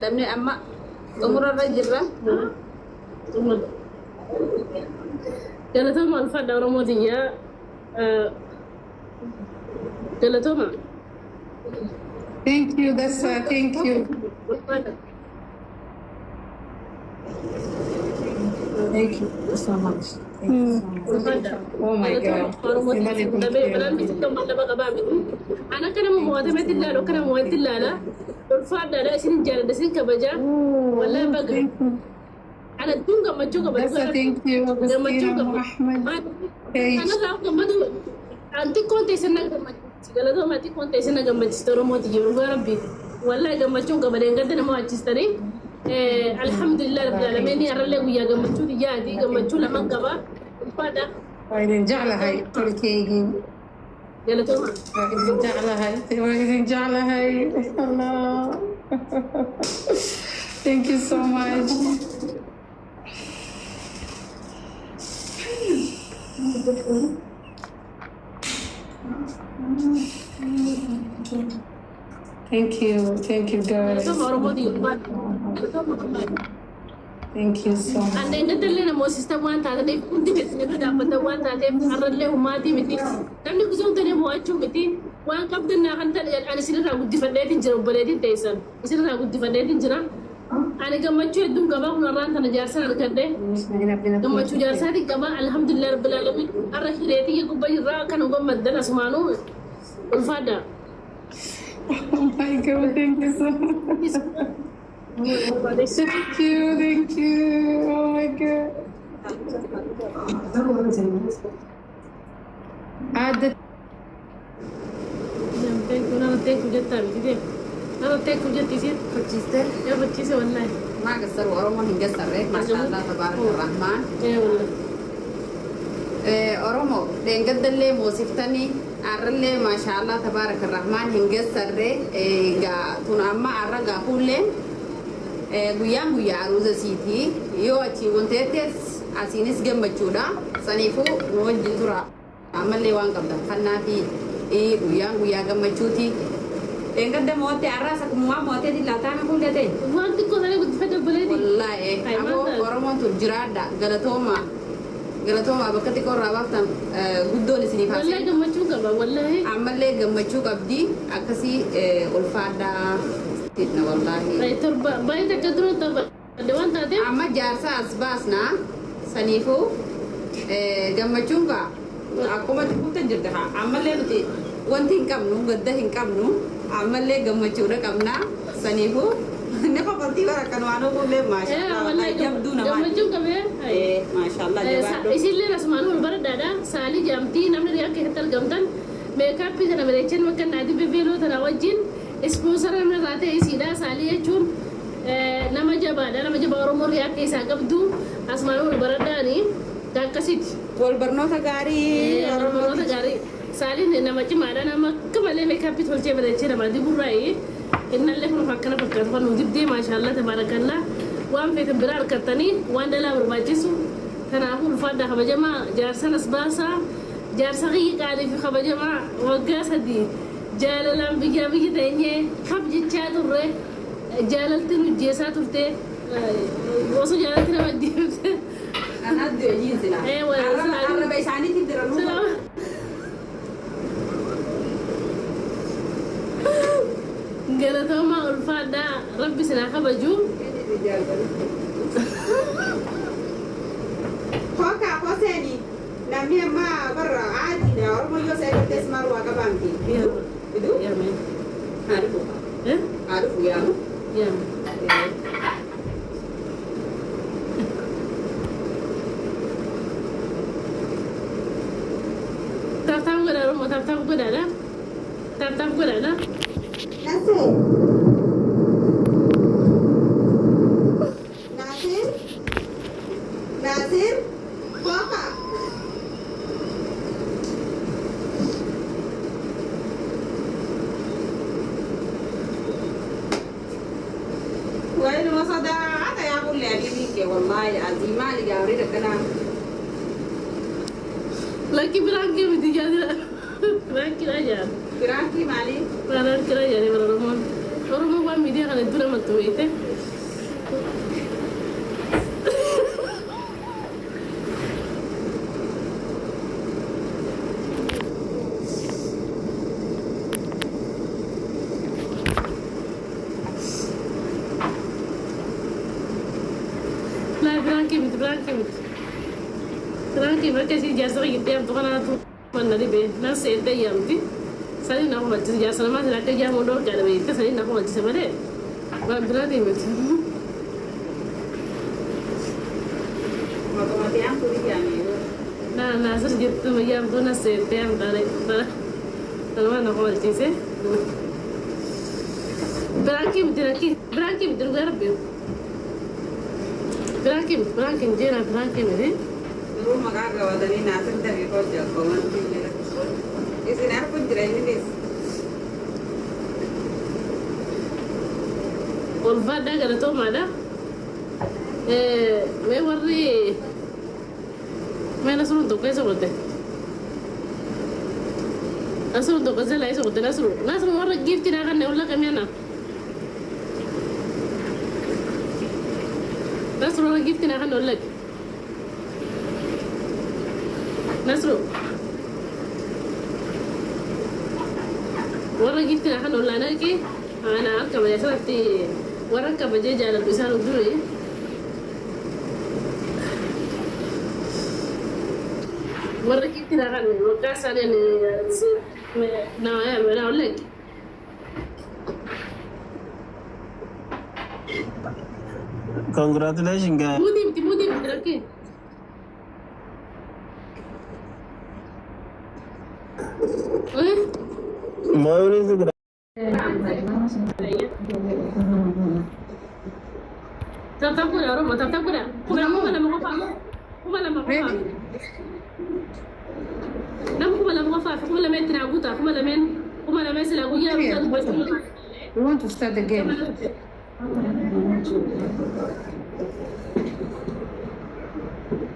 Namni amma xumurarra jirra. Galatoomaa ulfaadha Oromootiin yaa galatoomaa. Thank you, thank you. Thank you so much. Thank you so much. Oh my God. أنا كنا مواتمة اللالة وكنا موات اللالة والفرد لا شيء جال دسين كبجا ولا بقى أنا تونغ ما تشوك بقى Thank you. ما تشوك Ahmed. أنا لا كم بدو أنتي كنت سنة كم segala tu mati konten sana gambar cistoro mau tiga orang rabbi wala gambar cung gambar yang kata nama cistari alhamdulillah rabbil alamin ya ralle wiya gambar cu dia di gambar cu lama gaba pada ويرجع لها هاي تركيجي gala tu ويرجع لها هاي ويرجع لها هاي الله. Thank you so much. Thank you guys. tu orang mau di Thank you so much. anda yang kata lena mau sistem wan tadi deh kunci besarnya tu dapat wan tadi ralle umati miti tapi kusung tadi mau acu miti wan kap dan nak hantar ana sila ragu di fadetin jero baletin tesan sila ragu di fadetin jera ana gamma cu edum gaba kuna ran tan jarsa na kadde gamma cu jarsa di gaba alhamdulillah rabbil alamin arrahilati ya kubay ra kan gamma dan asmanu ulfada Oh my God, thank you so much. Thank you. Oh my God. Ada nanti kujet tapi dia nanti kujet sih Kecil. ya beci sih wallahi Ma kasar Oromo hingga sarre. Masya Allah tabarakalrahman. ya wallahi Oromo dengan dalle musiftani arralle Masya Allah tabarakalrahman hingga sarre ga tun amma arraga hulle guyaan guyyaa aruuza siitii yoo achi wanteettes asiinis gammachuudha saniifuu nu wajjin tura ammallee waan qabdan kannaafi guyyaan guyyaa gammachuuti gadda mootte arraasa kumumaa mooteeti laataame fuuldate wanti kau tadi kujet pada baledi wallaahi aboo oromoon tun jiraadha galatooma bakka xiqqoo irraa baaftan guddoon isiniif wallahi haasee gammachuu qaba wallahi ammallee gammachuu qabdi akkasii ulfaadhaa tidna wallaahi baik terba baik tak kedua terba ada wan tadi amma jaarsa as baasna saniifuu gammachuun kaa akkuma xiqqootti jirte haa ammallee nuti wanti hin qabnu gadda hin qabnu ammallee gammachuudha qabna saniifuu inni qofaatti bara kan waan oguullee maashaallah jabduu namaa gammachuu qaba maashaallah jabaadhu isillee rasmaanuu baradhaadha saalii jaamtii namni riyaa keessatti argamtan meekaappii kana bareechan makka naati bebeeloo tana wajjin ispoonsara namni irraa ta'e isiidha saalii jechuun nama jabaadha nama jabaa oromoo riyaa keessaa qabdu asmaanuu baradhaani akkasitti wal barnoota gaarii oromoota gaarii saaliin nama cimaadha nama akka malee meekaappii tolchee bareechee nama diburraayi innallee kun akkana fakkaatu kan nu dibdee maashaallah tabaarakallaa waan feetan biraa harkattanii waan dhalaa barbaachisu kanaafuu ulfaadhaa kabajamaa jaarsan as baasaa jaarsa qiyyi qaalii fi kabajamaa waggaa sadii jaalalaan biyya teenyee kab jechaa turre jaalalti nu jeesaa turte osoo jaalalti nama deemte Anaddu ejiin silaa. Arraba isaaniitti diranuu. galatoomaa ulfaadhaa rabbi sinaa kabajuu Koka koseni namni amma barra aadiidha Oromoo yoo isa irratti maru waa qabaamti. Idu? yaamee Haadhu. Haadhu yaamu. yaamee Tartam godha Oromoo tartam godhaadha tartam godhaadha Nasir. Nasir. Nasir. Koka. Waynu masada ada ya kulle adini ke wallahi azima li gawri da kana. laki bilangke miti jadi laki aja Firaki mali. Orang kira jadi orang Oromoo waan miidiyaa kana dura maktu itu Tranquilo, porque si ya soy tiempo para tu manera de no sé de yamti. Sali na kuma ya sana ma da ka ja mu doka da bai ta sali na kuma ci bare. Ba bra de mu. Mati-matian kuliah ni. Na sir jittu ma yam to na se te am dare. Talwa na kuma ci se. Brankim dir garbi. Brankim jena brankim ni. Rumah kakak wadani nasib dari kota kawan ini. Isi nak pun jerai ini. والفادا قالت ما ده ما يوري ما نسرون تو كيس قلت نسرون تو كيس لا يسوي قلت نسرون مرة جيفتي ناقن ولا كم ينا نسرون مرة جيفتي ناقن ولا نسرون مرة جيفتي ناقن ولا أنا كي أنا أركب يا سلفتي وركب جيجي على بيسان الدوري مرة كنت نغني وقاس عليني أنا أقول لك Congratulations, guys. مودي أوكي ما أريد تبتكر يا روما تبتكر كما لما غفا كما لما غفا نعم كما لما غفا كما لما يتناغوتا كما لما يسلاغو يا We want to start the game.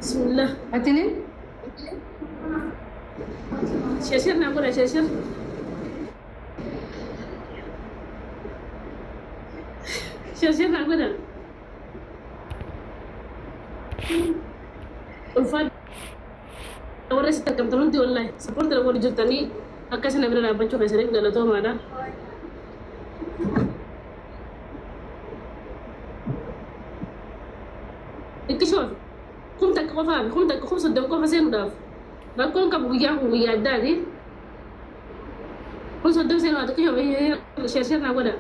بسم الله Atinin? شاشر نقول شاشر نقول الفاد ورثت كم تمنتي والله سبورت الأول جتني أكاسنا بنا بنشوف يسرق لا توم هذا اكتشف قمتك قفا قمتك خمسة دقائق قفا زين وداف بكون كبويا ويا دادي خمسة دقائق زين وداف كيف هي شاشرنا ولا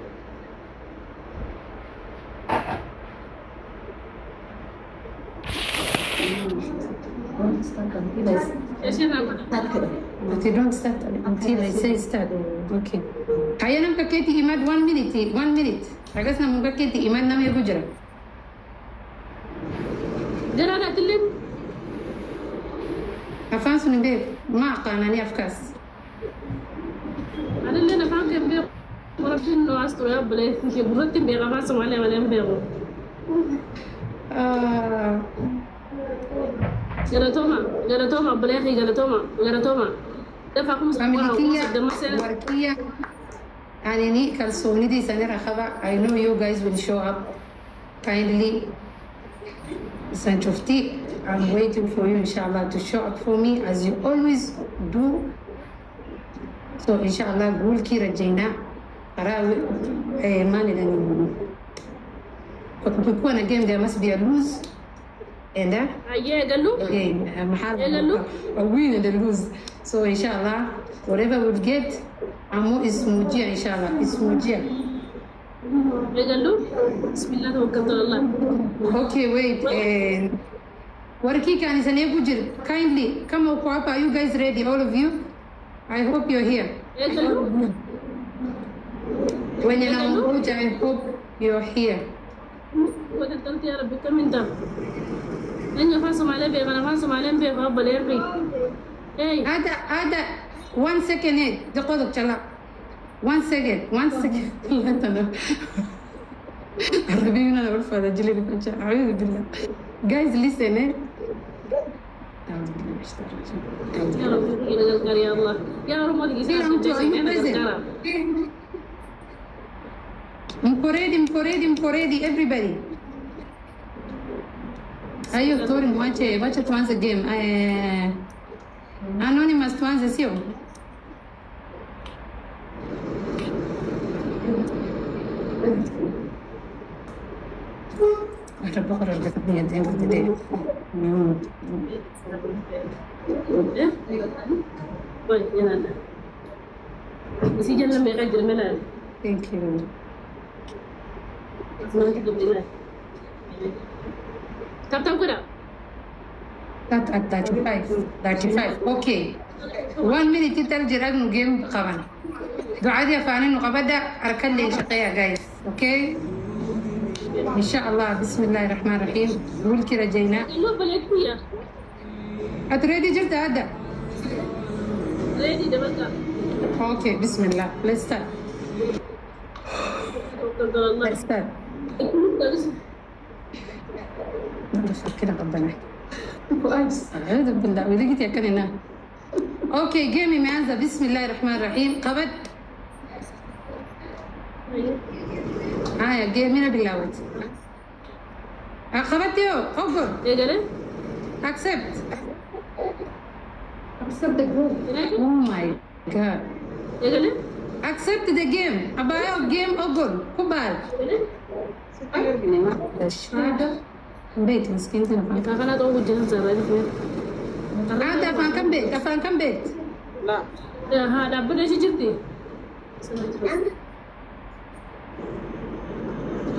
شاشرنا ولا But you don't start until I say start. Okay. Kaya nam kaketi imad 1 minute. 1 minute. Agas na mong kaketi imad na may gujra. جرى لا تلين Afans ni babe. Ma qanani afkas. أنا اللي أنا فاهم كيف بيق وربي إنه أستر يا بلي في برتي بيغا ما سمع لي ولا بيغو جرى توما بلي أخي جرى توما دفع خمس Warkiya. Anini kalsoni di sanira khaba. I know you guys will show up kindly. Sanchofti, I'm waiting for you inshallah to show up for me as you always do. So inshallah قول كي رجينا أراوي ما ندني بكون again there must be a lose and أيه قالوا محارب قالوا a win and a lose. So inshallah whatever we get عمو اسمه جيا inshallah اسمه جيا. قالوا بسم الله توكلت على الله. Okay wait Warki can is an able kindly come up. Are you guys ready all of you? I hope you're here. When you're not, I hope you're here. وتنتي يا ربي كم انت اني فاسم عليه بيه انا فاسم عليه بيه بابا ليري اي هذا 1 second دقيقة تلا 1 second انت انا ربي من انا غرفة هذا جلي بكنشا اعوذ بالله guys listen يا رب يا الله يا رب ما تجي Mporedi, everybody. Ayo, Tori, wacha tuanze game. Anonymous tuanze sio? أنا بقرا القضية دي قد طيب يلا بس يجي لما يغير الملل Thank you. ما تقدر بالله طب كده That at 35. 35. Okay. 1 minute تتل جراد نجيم قبل. دعاء يا فانين وقبدا أركل لي شقيا guys. Okay. إن شاء الله بسم الله الرحمن الرحيم. قول كده جينا. اللو بلد فيها أتريدي جرت هذا. ريدي ده بقى Okay. بسم الله. Let's start. Let's start. ندخل كده قبلنا. أعوذ بالله وإذا قلت يا كننا. أوكي جيمي معزة بسم الله الرحمن الرحيم قبل. جيمي بلاوت. قبلت يو أقول. ايه قال Accept. Accept the group. Oh my God. ايه قال Accept the game. أبايو game أقول. كبار. الشهادة. بيت مسكين تنفع. كان تو وجهنا زراير فين هذا أفان كم بيت؟ أفان كم بيت؟ لا هذا بدنا شي جدي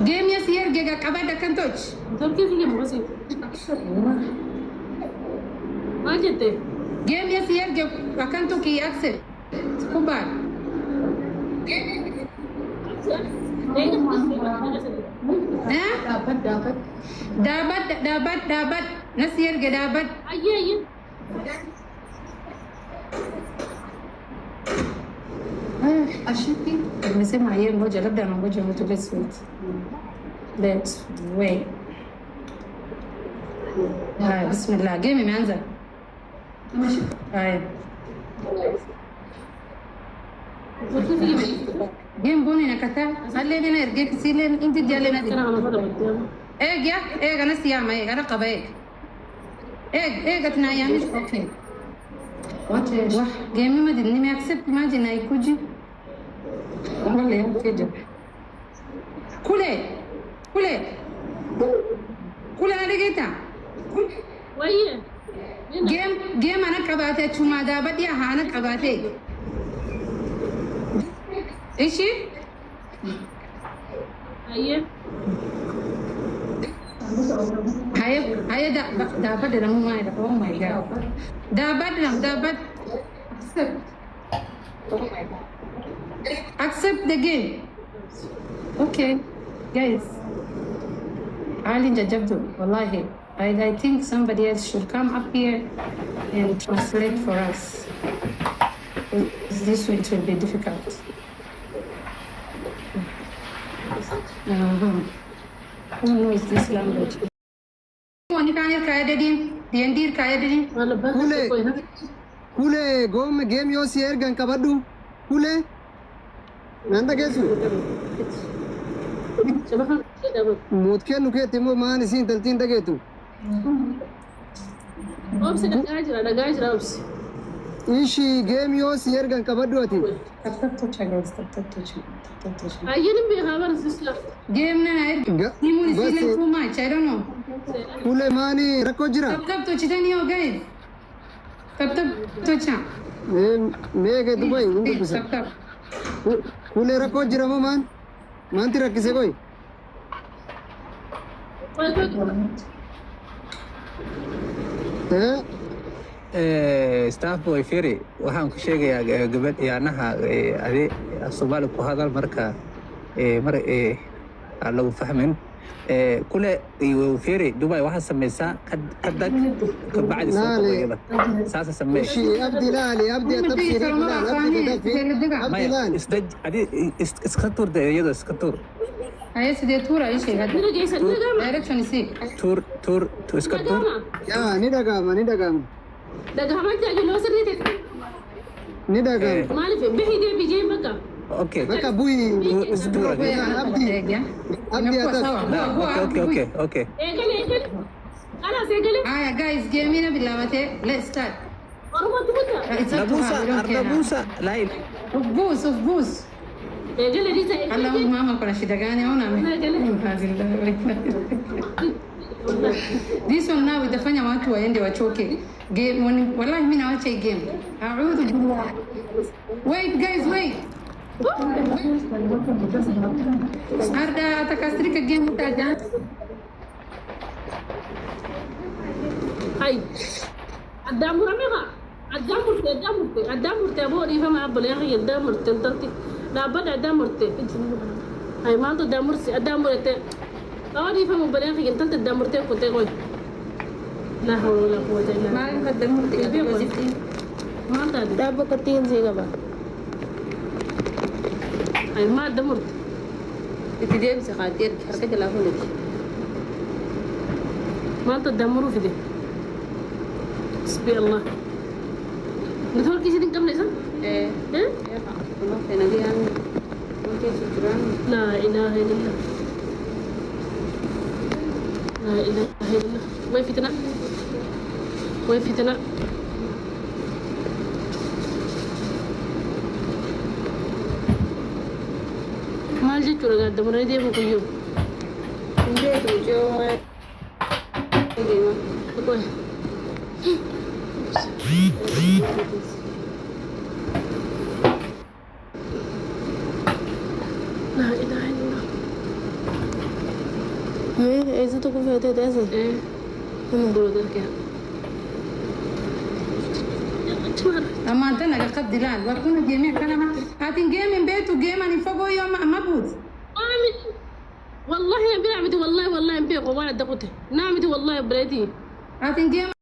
جيم يسير جيجا كبار كنتوش. طب كيف يجي بسيط ما جدي جيم يسير جيجا كنتو كي أكسب. كبار. ها؟ dapat nasir ke dapat اي أشوفي المسمى عيان وجه لبدا من وجه متبسط let's wait بسم الله جيمي منزل جيم بوني نكتا هل لنا يرجع كسيلين انت جالنا دي انا سيامة انا قبايك قتنا يعني اوكي واه جيمي ما دني ما اكسبت ما جينا يكوجي والله يا كده كله انا لقيتها ويه جيم انا قباتي شو دابت يا انا قباتي ايشي هاي dapat dalam rumah ada. Oh my god. Dapat. Accept the game. Okay. Guys. Ali jajabtu. Wallahi. I think somebody else should come up here and translate for us. This way it will be difficult. Who knows this language? Wani kanir kaya dedin, diendir kaya dedin. Kule gom game yo si ergan kabadu. Kule nanda kesu. Mutke nuke timo man isin taltin dagetu. دقاجرة أوبس Ishi game yo si ergan kabadu ati. Tattocha guys, tattocha. أيين بخبر سيسلا Game na nair. Nimu is feeling too much. I don't know. Kule mani rako jira. Tap tochita niyo guys. Tap tocha. Mege Dubai undu kusa. Tap. Kule rako jira mo man. Manti rakise koi. staff boy firi waxaan ku sheegayaa gabadh yaanaha adi Soomaali ku hadal marka mar lagu fahmin kule firi Dubai waxa sameeysaa kadag ka bacdi soo saasa sameey Ishi abdi lali abdi tafsiri abdi lali isdaj adi iska tur iyadoo iska tur Ayo sidee tuura ii sheeg hadda. Direction isi. tur iska tur ya ni dagama دقها تاجي لو سريت ni dagama ما في بحي دي بيجي بقى okay baka bui istura abdi okay ايه خلاص ايه قال Aya guys, game na bilawate. Let's start. اروح تبدا It's up to her. We don't care now. Ardabusa lain Of booze. قال لي دي اللهم mama kuna shida gani au na this one now itafanya watu waende wachoke game. Wallahi mimi nawacha hii game. A'udhu billah. Wait guys, wait. Arda atakasirika game utaja. هاي قدام رميها قدام مرتي ابو ريفا ما ابو يا اخي قدام مرتي انتي لا بدا قدام مرتي هاي ما انت قدام مرتي قدام مرتي اه ريفا مو بلا اخي انت قدام مرتي كنت قوي لا حول ولا قوه الا بالله ما قدام مرتي ما انت dah beketin sih kak bang هاي ما قدام مرتي itu dia bisa khawatir harga jelasin lagi ما انت قدام في دي حسبي الله نتورك كيسي دين كم ليسا ya kak cuma lagi yang mungkin sejuran لا اله الا الله لا اله الا الله وين فتنة ما جيت ولا قاعد دمر دي ابو كيو dia tujuh gimana كوي لا اله الا الله itu tuh gue ada dasar ايه هم بقولوا ده كده اما انت انا قد دلال وكنا جميع كلام هاتين جيم من بيت وجيم ان فوق يوم مبوت والله يا بنعمتي والله يا بيقوا وانا دقته نعمتي والله يا بلادي هاتين جيم